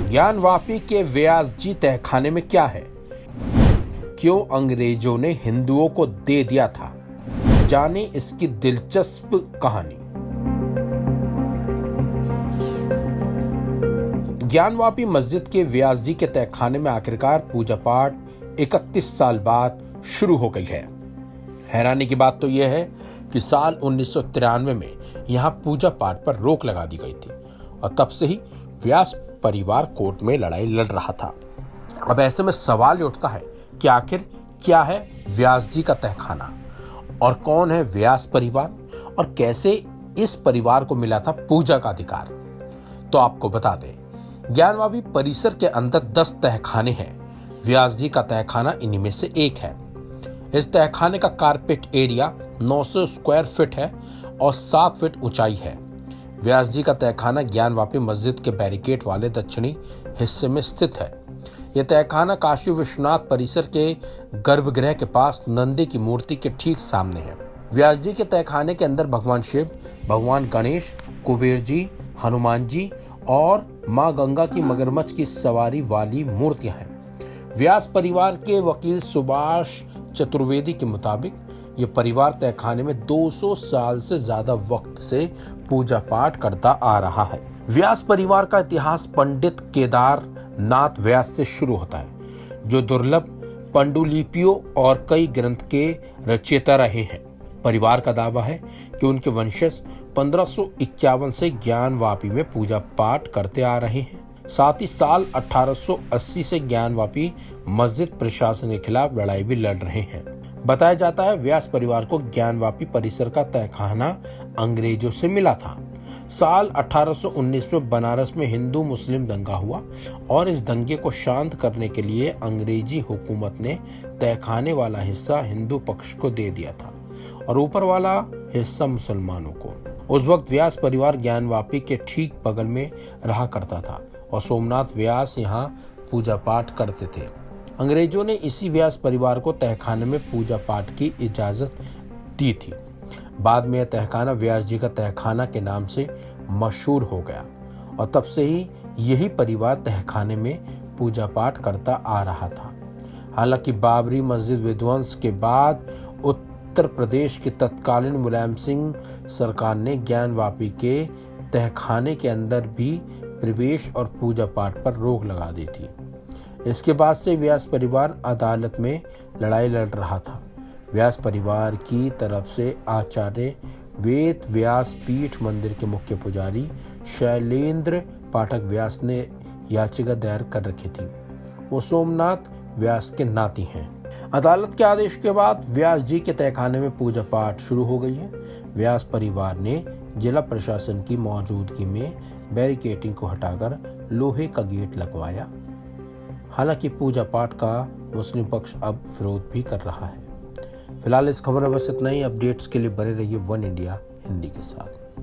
ज्ञानवापी के व्यास जी तहखाने में क्या है? क्यों अंग्रेजों ने हिंदुओं को दे दिया था? जाने इसकी दिलचस्प कहानी। ज्ञानवापी मस्जिद के व्यास जी के तहखाने में आखिरकार पूजा पाठ 31 साल बाद शुरू हो गई है। हैरानी की बात तो यह है कि साल 1993 में यहां पूजा पाठ पर रोक लगा दी गई थी और तब से ही व्यास परिवार कोर्ट में लड़ाई लड़ रहा था। अब ऐसे में सवाल उठता है कि आखिर क्या है व्यास जी का तहखाना और कौन है व्यास परिवार और कैसे इस परिवार को मिला था पूजा का अधिकार। तो आपको बता दें, ज्ञानवापी परिसर के अंदर 10 तहखाने हैं। व्यास जी का तहखाना इन्हीं में से एक है। इस तहखाने का कारपेट एरिया 900 स्क्वायर फीट है और 7 फीट ऊंचाई है। व्यास जी का तहखाना ज्ञानवापी मस्जिद के बैरिकेड वाले दक्षिणी हिस्से में स्थित है। यह तहखाना काशी विश्वनाथ परिसर के गर्भगृह के पास नंदी की मूर्ति के ठीक सामने है। व्यास जी के तहखाने के अंदर भगवान शिव, भगवान गणेश, कुबेर जी, हनुमान जी और मां गंगा की मगरमच्छ की सवारी वाली मूर्तियां हैं। व्यास परिवार के वकील सुभाष चतुर्वेदी के मुताबिक ये परिवार तहखाने में 200 साल से ज्यादा वक्त से पूजा पाठ करता आ रहा है। व्यास परिवार का इतिहास पंडित केदारनाथ व्यास से शुरू होता है, जो दुर्लभ पांडुलिपियों और कई ग्रंथ के रचयिता रहे हैं। परिवार का दावा है कि उनके वंशज 1551 से ज्ञानवापी में पूजा पाठ करते आ रहे हैं। साथ ही साल 1880 से ज्ञानवापी मस्जिद प्रशासन के खिलाफ लड़ाई भी लड़ रहे हैं। बताया जाता है व्यास परिवार को ज्ञानवापी परिसर का तहखाना अंग्रेजों से मिला था। साल 1819 में बनारस में हिंदू मुस्लिम दंगा हुआ और इस दंगे को शांत करने के लिए अंग्रेजी हुकूमत ने तहखाने वाला हिस्सा हिंदू पक्ष को दे दिया था और ऊपर वाला हिस्सा मुसलमानों को। उस वक्त व्यास परिवार ज्ञानवापी के ठीक बगल में रहा करता था और सोमनाथ व्यास यहाँ पूजा पाठ करते थे। अंग्रेजों ने इसी व्यास परिवार को तहखाने में पूजा पाठ की इजाजत दी थी। बाद में यह तहखाना व्यास जी का तहखाना के नाम से मशहूर हो गया और तब से ही यही परिवार तहखाने में पूजा पाठ करता आ रहा था। हालांकि बाबरी मस्जिद विध्वंस के बाद उत्तर प्रदेश की तत्कालीन मुलायम सिंह सरकार ने ज्ञानवापी के तहखाने के अंदर भी प्रवेश और पूजा पाठ पर रोक लगा दी थी। इसके बाद से व्यास परिवार अदालत में लड़ाई लड़ रहा था। व्यास परिवार की तरफ से आचार्य वेद व्यास पीठ मंदिर के मुख्य पुजारी शैलेंद्र पाठक व्यास ने याचिका दायर कर रखी थी। वो सोमनाथ व्यास के नाती हैं। अदालत के आदेश के बाद व्यास जी के तहखाने में पूजा पाठ शुरू हो गई है। व्यास परिवार ने जिला प्रशासन की मौजूदगी में बैरिकेडिंग को हटाकर लोहे का गेट लगवाया। हालांकि पूजा पाठ का मुस्लिम पक्ष अब विरोध भी कर रहा है। फिलहाल इस खबर में बस इतना ही। अपडेट्स के लिए बने रहिए वन इंडिया हिंदी के साथ।